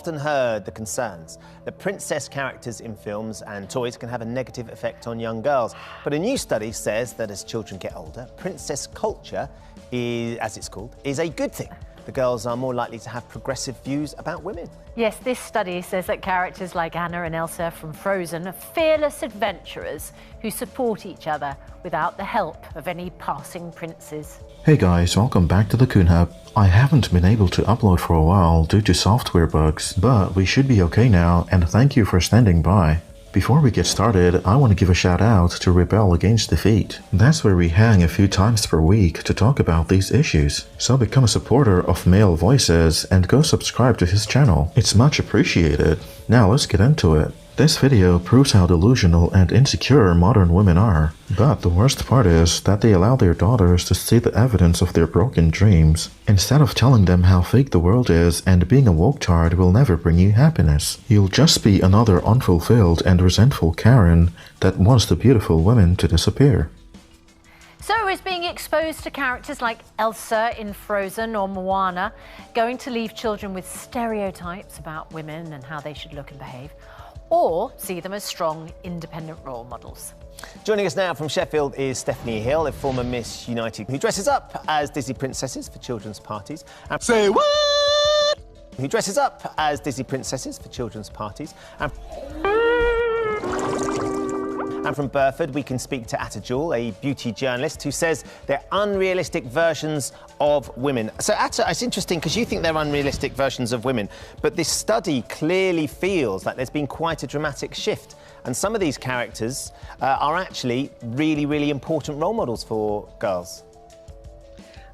often heard the concerns that princess characters in films and toys can have a negative effect on young girls. But a new study says that as children get older, princess culture, as it's called, is a good thing. The girls are more likely to have progressive views about women. Yes, this study says that characters like Anna and Elsa from Frozen are fearless adventurers who support each other without the help of any passing princes. Hey guys, welcome back to the Coon Hub. I haven't been able to upload for a while due to software bugs, but we should be okay now, and thank you for standing by. Before we get started, I want to give a shout out to Rebel Against Defeat. That's where we hang a few times per week to talk about these issues. So become a supporter of male voices and go subscribe to his channel. It's much appreciated. Now let's get into it. This video proves how delusional and insecure modern women are. But the worst part is that they allow their daughters to see the evidence of their broken dreams, instead of telling them how fake the world is and being a woke-tard will never bring you happiness. You'll just be another unfulfilled and resentful Karen that wants the beautiful women to disappear. So is being exposed to characters like Elsa in Frozen or Moana going to leave children with stereotypes about women and how they should look and behave? Or see them as strong, independent role models? Joining us now from Sheffield is Stephanie Hill, a former Miss United who dresses up as Disney princesses for children's parties. Say what? Who dresses up as Disney princesses for children's parties. And from Burford, we can speak to Atta Jewel, a beauty journalist who says they're unrealistic versions of women. So Atta, it's interesting because you think they're unrealistic versions of women, but this study clearly feels like there's been quite a dramatic shift. And some of these characters are actually really, really important role models for girls.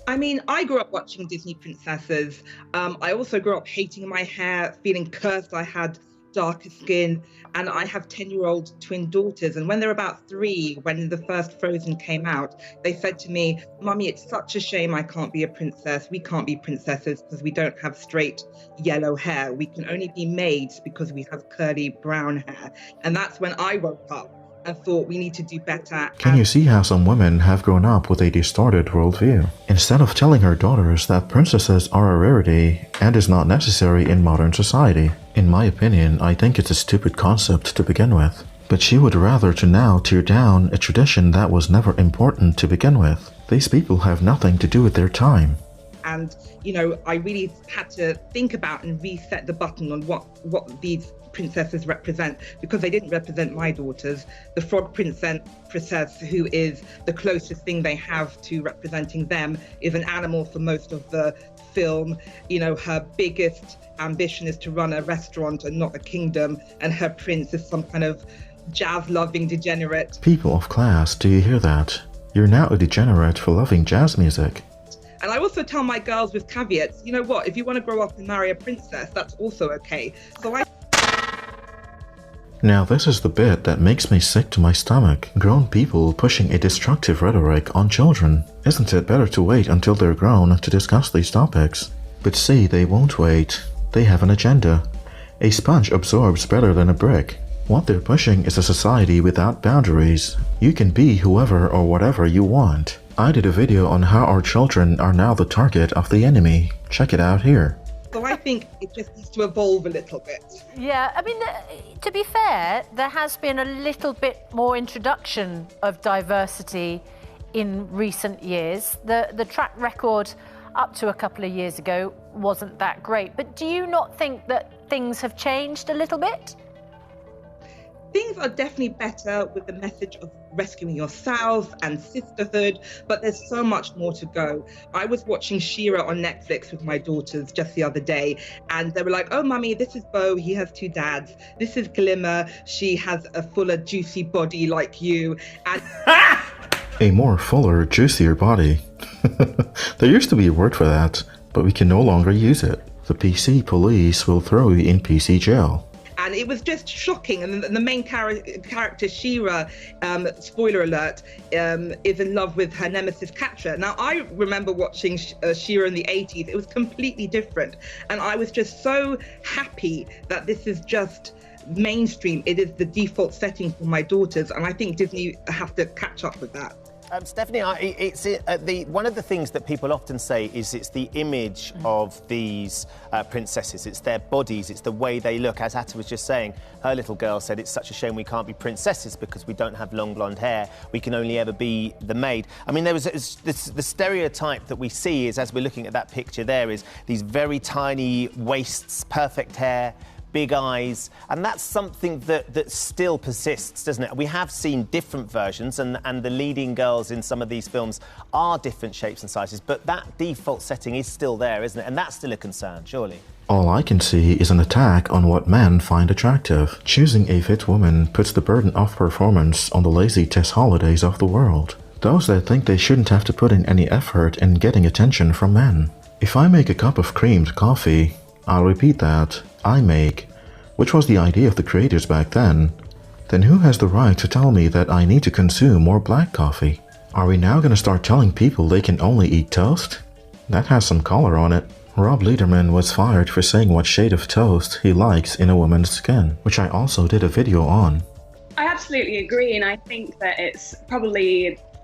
I mean, I grew up watching Disney princesses. I also grew up hating my hair, feeling cursed I had darker skin, and I have 10-year-old twin daughters, and when they're about 3, when the first Frozen came out, they said to me, "Mummy, it's such a shame I can't be a princess. We can't be princesses because we don't have straight yellow hair. We can only be maids because we have curly brown hair." And that's when I woke up and thought we need to do better. Can you see how some women have grown up with a distorted worldview? Instead of telling her daughters that princesses are a rarity and is not necessary in modern society. In my opinion, I think it's a stupid concept to begin with. But she would rather to now tear down a tradition that was never important to begin with. These people have nothing to do with their time. And, you know, I really had to think about and reset the button on what these princesses represent, because they didn't represent my daughters. The frog princess, who is the closest thing they have to representing them, is an animal for most of the film. You know, her biggest ambition is to run a restaurant and not a kingdom, and her prince is some kind of jazz-loving degenerate. People of class, do you hear that? You're now a degenerate for loving jazz music. And I also tell my girls with caveats, you know what, if you want to grow up and marry a princess, that's also okay. So Now this is the bit that makes me sick to my stomach. Grown people pushing a destructive rhetoric on children. Isn't it better to wait until they're grown to discuss these topics? But see, they won't wait. They have an agenda. A sponge absorbs better than a brick. What they're pushing is a society without boundaries. You can be whoever or whatever you want. I did a video on how our children are now the target of the enemy. Check it out here. So I think it just needs to evolve a little bit. Yeah, I mean, to be fair, there has been a little bit more introduction of diversity in recent years. The track record up to a couple of years ago wasn't that great. But do you not think that things have changed a little bit? Things are definitely better with the message of rescuing yourself and sisterhood, but there's so much more to go. I was watching She-Ra on Netflix with my daughters just the other day, and they were like, "Oh, Mummy, this is Bo, he has 2 dads. This is Glimmer, she has a fuller, juicy body like you." And A more fuller, juicier body. There used to be a word for that, but we can no longer use it. The PC police will throw you in PC jail. And it was just shocking. And the main character, She-Ra, spoiler alert, is in love with her nemesis, Catra. Now, I remember watching She-Ra in the 80s. It was completely different. And I was just so happy that this is just mainstream. It is the default setting for my daughters. And I think Disney have to catch up with that. Stephanie, one of the things that people often say is it's the image of these princesses. It's their bodies, it's the way they look. As Atta was just saying, her little girl said it's such a shame we can't be princesses because we don't have long blonde hair. We can only ever be the maid. I mean, the stereotype that we see is, as we're looking at that picture there, is these very tiny waists, perfect hair, big eyes, and that's something that still persists, doesn't it? We have seen different versions, and the leading girls in some of these films are different shapes and sizes, but that default setting is still there, isn't it? And that's still a concern, surely. All I can see is an attack on what men find attractive. Choosing a fit woman puts the burden of performance on the lazy Tess Hollidays of the world. Those that think they shouldn't have to put in any effort in getting attention from men. If I make a cup of creamed coffee, I'll repeat that, I make, which was the idea of the creators back then who has the right to tell me that I need to consume more black coffee? Are we now gonna start telling people they can only eat toast? That has some color on it. Rob Lederman was fired for saying what shade of toast he likes in a woman's skin, which I also did a video on. I absolutely agree, and I think that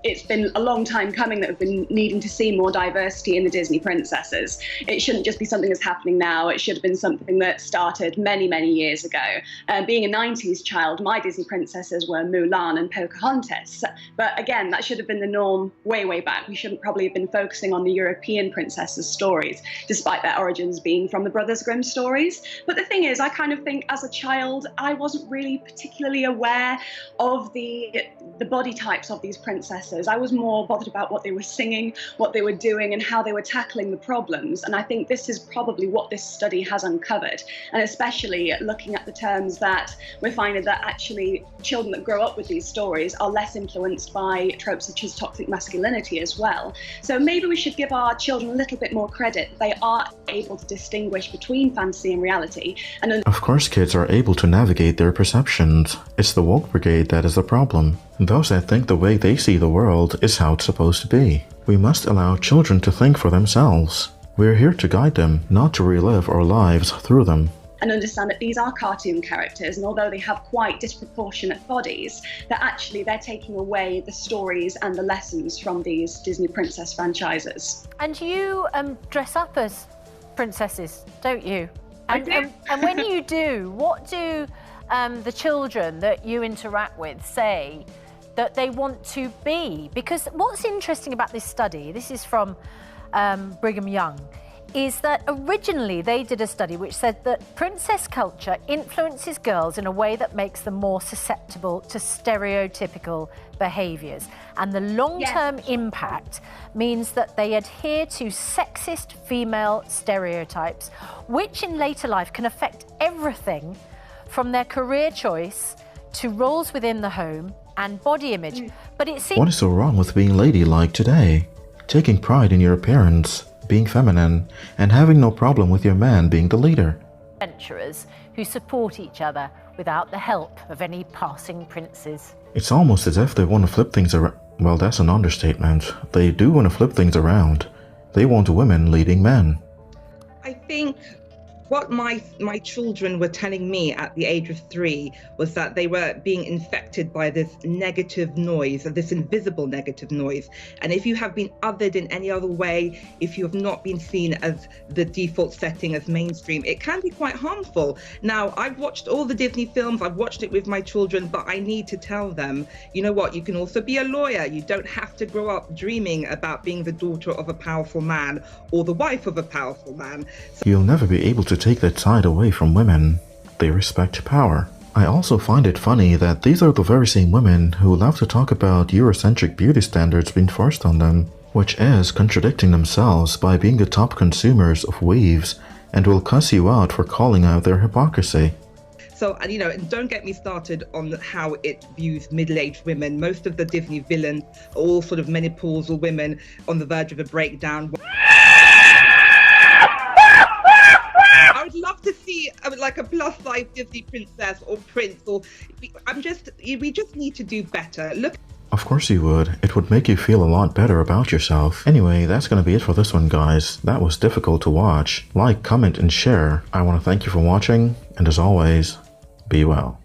it's been a long time coming that we've been needing to see more diversity in the Disney princesses. It shouldn't just be something that's happening now. It should have been something that started many, many years ago. Being a 90s child, my Disney princesses were Mulan and Pocahontas. But again, that should have been the norm way, way back. We shouldn't probably have been focusing on the European princesses' stories, despite their origins being from the Brothers Grimm stories. But the thing is, I kind of think as a child, I wasn't really particularly aware of the body types of these princesses. I was more bothered about what they were singing, what they were doing, and how they were tackling the problems. And I think this is probably what this study has uncovered. And especially looking at the terms that we're finding that actually children that grow up with these stories are less influenced by tropes such as toxic masculinity as well. So maybe we should give our children a little bit more credit. They are able to distinguish between fantasy and reality. And of course, kids are able to navigate their perceptions. It's the woke brigade that is the problem. Those that think the way they see the world is how it's supposed to be. We must allow children to think for themselves. We're here to guide them, not to relive our lives through them. And understand that these are cartoon characters, and although they have quite disproportionate bodies, that actually they're taking away the stories and the lessons from these Disney princess franchises. And you dress up as princesses, don't you? And when you do, what do the children that you interact with say that they want to be? Because what's interesting about this study, this is from Brigham Young, is that originally they did a study which said that princess culture influences girls in a way that makes them more susceptible to stereotypical behaviours. And the long-term impact means that they adhere to sexist female stereotypes, which in later life can affect everything from their career choice to roles within the home and body image. But it seems... What is so wrong with being ladylike today? Taking pride in your appearance, being feminine, and having no problem with your man being the leader. Adventurers who support each other without the help of any passing princes. It's almost as if they want to flip things around. Well, that's an understatement. They do want to flip things around. They want women leading men. I think what my children were telling me at the age of 3 was that they were being infected by this negative noise, this invisible negative noise. And if you have been othered in any other way, if you have not been seen as the default setting as mainstream, it can be quite harmful. Now, I've watched all the Disney films, I've watched it with my children, but I need to tell them, you know what, you can also be a lawyer. You don't have to grow up dreaming about being the daughter of a powerful man or the wife of a powerful man. You'll never be able to take that side away from women. They respect power. I also find it funny that these are the very same women who love to talk about Eurocentric beauty standards being forced on them, which is contradicting themselves by being the top consumers of weaves, and will cuss you out for calling out their hypocrisy. So, and and don't get me started on how it views middle-aged women. Most of the Disney villains are all sort of menopausal women on the verge of a breakdown. I would love to see like a plus-size Disney princess or prince, or we just need to do better. Look. Of course you would. It would make you feel a lot better about yourself. Anyway, that's gonna be it for this one, guys. That was difficult to watch. Like, comment, and share. I want to thank you for watching, and as always, be well.